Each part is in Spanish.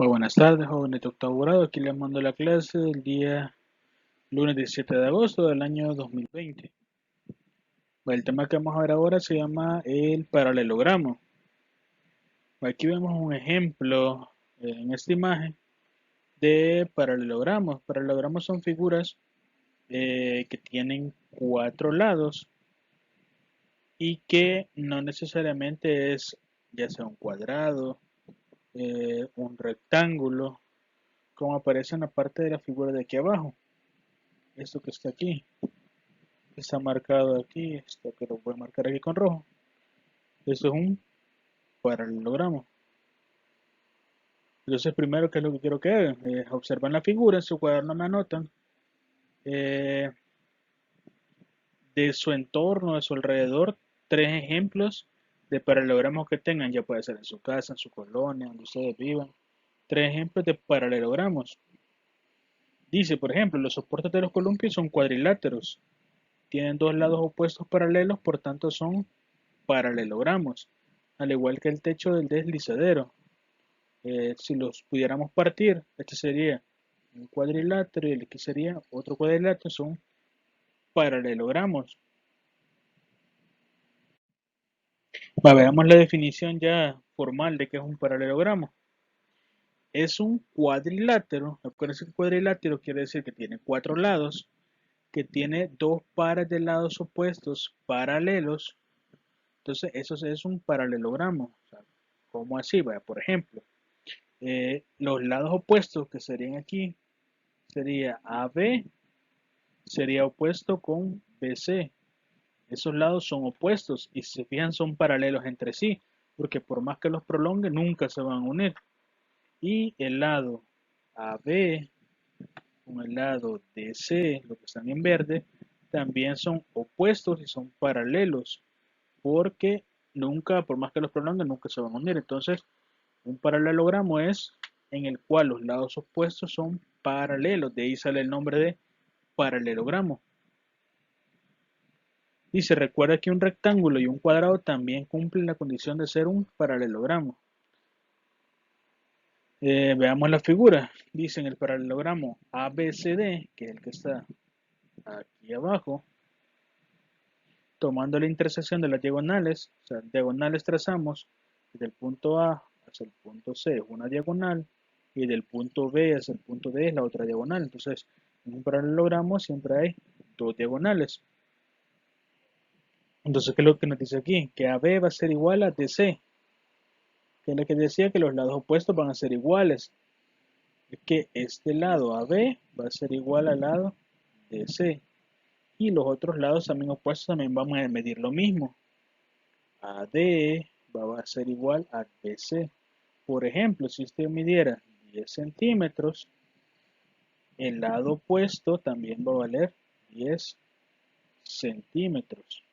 Muy buenas tardes, jóvenes de octavo grado. Aquí les mando la clase del día lunes 17 de agosto del año 2020. El tema que vamos a ver ahora se llama el paralelogramo. Aquí vemos un ejemplo en esta imagen de paralelogramos. Paralelogramos son figuras que tienen cuatro lados y que no necesariamente es ya sea un cuadrado, un rectángulo, como aparece en la parte de la figura de aquí abajo. Esto que está aquí. Está marcado aquí, esto que lo voy a marcar aquí con rojo. Esto es un paralelogramo. Entonces, primero, ¿qué es lo que quiero que hagan? Observan la figura, en su cuaderno me anotan eh, de su entorno, de su alrededor, tres ejemplos de paralelogramos que tengan. Ya puede ser en su casa, en su colonia, donde ustedes vivan. Tres ejemplos de paralelogramos. Dice, por ejemplo, los soportes de los columpios son cuadriláteros. Tienen dos lados opuestos paralelos, por tanto son paralelogramos, al igual que el techo del deslizadero. Si los pudiéramos partir, este sería un cuadrilátero y el que sería otro cuadrilátero, son paralelogramos. Veamos la definición ya formal de qué es un paralelogramo. Es un cuadrilátero. Acuérdense que cuadrilátero quiere decir que tiene cuatro lados, que tiene dos pares de lados opuestos paralelos. Entonces, eso es un paralelogramo. O sea, ¿cómo así? Vaya, por ejemplo, los lados opuestos que serían aquí sería AB, sería opuesto con BC. Esos lados son opuestos y si se fijan son paralelos entre sí, porque por más que los prolongue nunca se van a unir. Y el lado AB con el lado DC, lo que están en verde, también son opuestos y son paralelos, porque nunca, por más que los prolongue, nunca se van a unir. Entonces, un paralelogramo es en el cual los lados opuestos son paralelos, de ahí sale el nombre de paralelogramo. Y se recuerda que un rectángulo y un cuadrado también cumplen la condición de ser un paralelogramo. Veamos la figura. Dice en el paralelogramo ABCD, que es el que está aquí abajo, tomando la intersección de las diagonales, o sea, diagonales trazamos desde el punto A hacia el punto C, es una diagonal, y del punto B hacia el punto D es la otra diagonal. Entonces, en un paralelogramo siempre hay dos diagonales. Entonces, ¿qué es lo que nos dice aquí? Que AB va a ser igual a DC, que es lo que decía que los lados opuestos van a ser iguales. Es que este lado AB va a ser igual al lado DC. Y los otros lados también opuestos también vamos a medir lo mismo. AD va a ser igual a BC. Por ejemplo, si usted midiera 10 centímetros, el lado opuesto también va a valer 10 centímetros.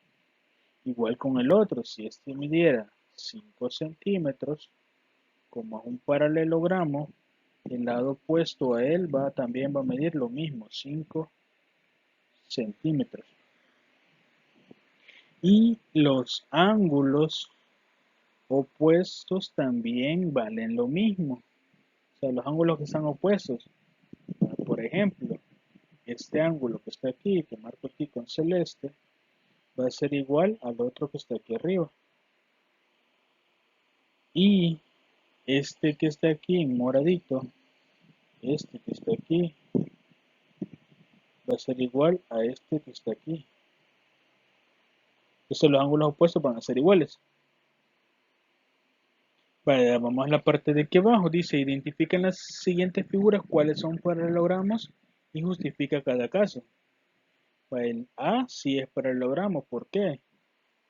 Igual con el otro, si este midiera 5 centímetros, como es un paralelogramo, el lado opuesto a él también va a medir lo mismo, 5 centímetros. Y los ángulos opuestos también valen lo mismo. O sea, los ángulos que están opuestos. Por ejemplo, este ángulo que está aquí, que marco aquí con celeste, va a ser igual al otro que está aquí arriba. Y este que está aquí en moradito, este que está aquí, va a ser igual a este que está aquí. Entonces los ángulos opuestos van a ser iguales. Vale, vamos a la parte de aquí abajo. Dice, identifica en las siguientes figuras cuáles son paralelogramas y justifica cada caso. El A sí es paralelogramo. ¿Por qué?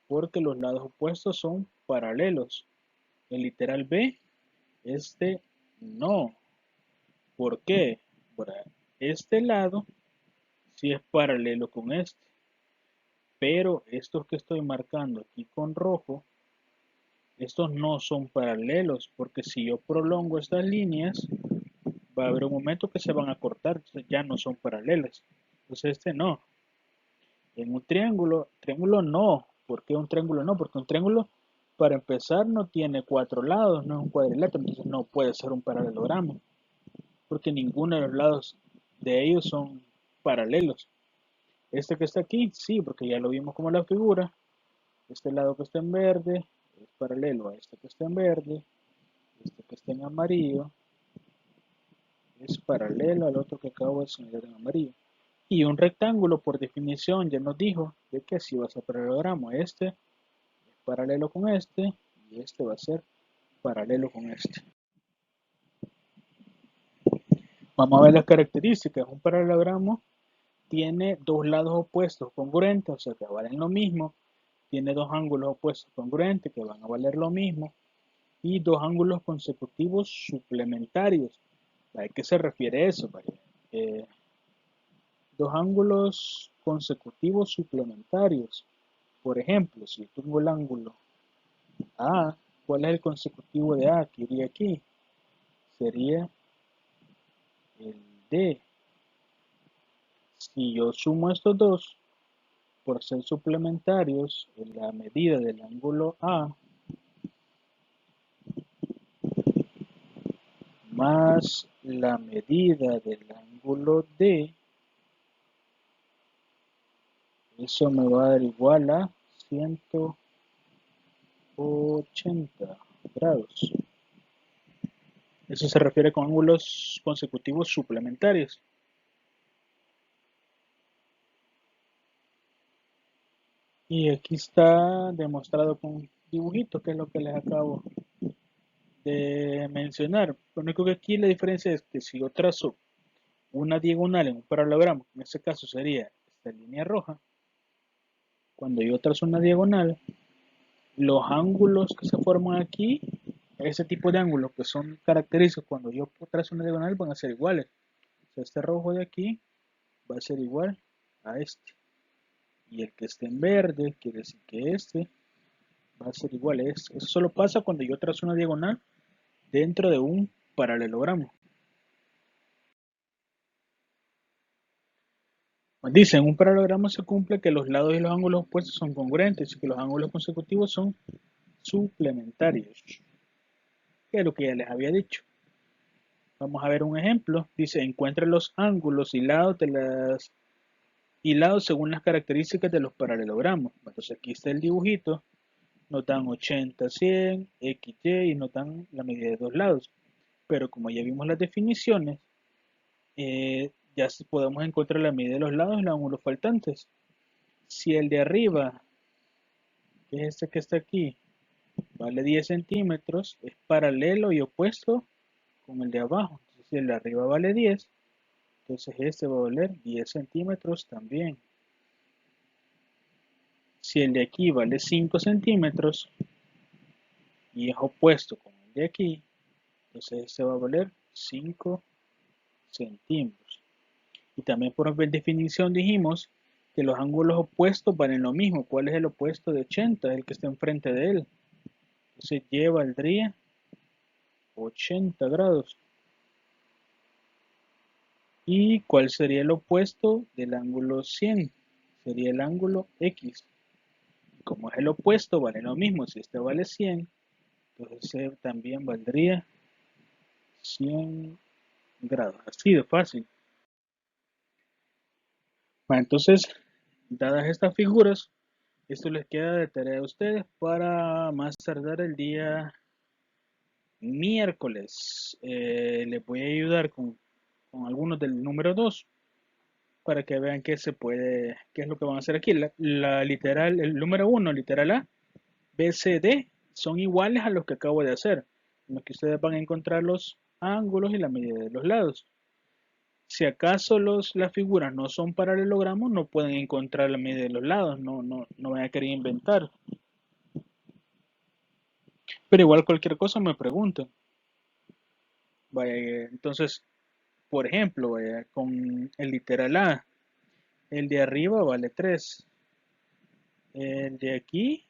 Porque los lados opuestos son paralelos. El literal B, este no. ¿Por qué? Por este lado sí es paralelo con este. Pero estos que estoy marcando aquí con rojo, estos no son paralelos, porque si yo prolongo estas líneas, va a haber un momento que se van a cortar, entonces ya no son paralelas. Entonces este no. En un triángulo no. ¿Por qué un triángulo no? Porque un triángulo Para empezar, no tiene cuatro lados, no es un cuadrilátero, entonces no puede ser un paralelogramo, porque ninguno de los lados de ellos son paralelos. Este que está aquí, sí, porque ya lo vimos como la figura. Este lado que está en verde es paralelo a este que está en verde, este que está en amarillo es paralelo al otro que acabo de señalar en amarillo. Y un rectángulo, por definición, ya nos dijo de que si va a ser paralelogramo. Este es paralelo con este y este va a ser paralelo con este. Vamos a ver las características. Un paralelogramo tiene dos lados opuestos congruentes, o sea que valen lo mismo. Tiene dos ángulos opuestos congruentes que van a valer lo mismo. Y dos ángulos consecutivos suplementarios. ¿A qué se refiere eso? Dos ángulos consecutivos suplementarios. Por ejemplo, si yo tengo el ángulo A, ¿cuál es el consecutivo de A que iría aquí? Sería el D. Si yo sumo estos dos, por ser suplementarios, la medida del ángulo A más la medida del ángulo D, eso me va a dar igual a 180 grados. Eso se refiere con ángulos consecutivos suplementarios. Y aquí está demostrado con dibujitos, que es lo que les acabo de mencionar. Lo único que aquí la diferencia es que si yo trazo una diagonal en un paralelogramo, en este caso sería esta línea roja, cuando yo trazo una diagonal, los ángulos que se forman aquí, ese tipo de ángulos que son característicos cuando yo trazo una diagonal van a ser iguales. O sea, este rojo de aquí va a ser igual a este. Y el que esté en verde quiere decir que este va a ser igual a este. Eso solo pasa cuando yo trazo una diagonal dentro de un paralelogramo. Dice, en un paralelogramo se cumple que los lados y los ángulos opuestos son congruentes y que los ángulos consecutivos son suplementarios, que es lo que ya les había dicho. Vamos a ver un ejemplo. Dice, encuentra los ángulos y lados según las características de los paralelogramos. Entonces aquí está el dibujito. Nos dan 80, 100, XY y nos dan la medida de dos lados. Pero como ya vimos las definiciones, ya podemos encontrar la medida de los lados y los ángulos faltantes. Si el de arriba, que es este que está aquí, vale 10 centímetros, es paralelo y opuesto con el de abajo. Entonces, si el de arriba vale 10, entonces este va a valer 10 centímetros también. Si el de aquí vale 5 centímetros y es opuesto con el de aquí, entonces este va a valer 5 centímetros. Y también por definición dijimos que los ángulos opuestos valen lo mismo. ¿Cuál es el opuesto de 80? El que está enfrente de él. Entonces Y valdría 80 grados. ¿Y cuál sería el opuesto del ángulo 100? Sería el ángulo X. Como es el opuesto, vale lo mismo. Si este vale 100, entonces también valdría 100 grados. Así de fácil. Bueno, entonces, dadas estas figuras, esto les queda de tarea a ustedes para más tardar el día miércoles. Les voy a ayudar con algunos del número 2 para que vean qué qué es lo que van a hacer aquí. La literal, el número 1, literal A, B, C, D, son iguales a los que acabo de hacer, en los que ustedes van a encontrar los ángulos y la medida de los lados. Si acaso las figuras no son paralelogramos, no pueden encontrar la medida de los lados, no van a querer inventar. Pero igual cualquier cosa me preguntan. Vaya, entonces, por ejemplo, vaya, con el literal A, el de arriba vale 3. El de aquí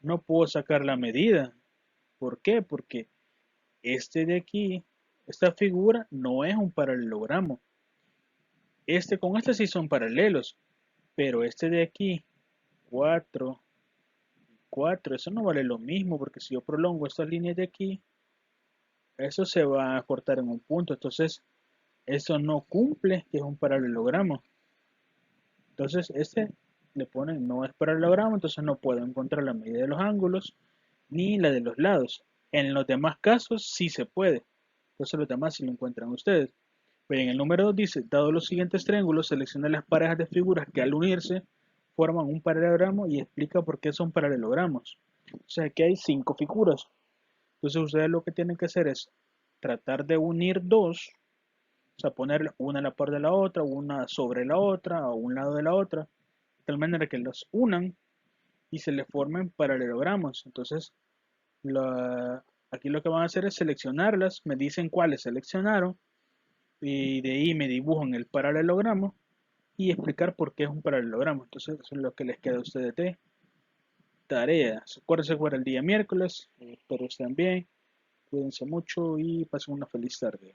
no puedo sacar la medida. ¿Por qué? Porque este de aquí, esta figura no es un paralelogramo. Este con sí son paralelos, pero este de aquí, 4, 4, eso no vale lo mismo, porque si yo prolongo estas líneas de aquí, eso se va a cortar en un punto, entonces eso no cumple, que es un paralelogramo. Entonces este le ponen no es paralelogramo, entonces no puedo encontrar la medida de los ángulos ni la de los lados. En los demás casos sí se puede, entonces los demás sí lo encuentran ustedes. Pero en el número 2 dice, dado los siguientes triángulos, selecciona las parejas de figuras que al unirse forman un paralelogramo y explica por qué son paralelogramos. O sea, aquí hay 5 figuras. Entonces ustedes lo que tienen que hacer es tratar de unir dos, o sea, poner una a la par de la otra, una sobre la otra, a un lado de la otra, de tal manera que las unan y se le formen paralelogramos. Entonces, aquí lo que van a hacer es seleccionarlas, me dicen cuáles seleccionaron y de ahí me dibujan el paralelogramo y explicar por qué es un paralelogramo. Entonces, eso es lo que les queda a ustedes de tarea. Acuérdense que era el día miércoles, espero estén bien, cuídense mucho y pasen una feliz tarde.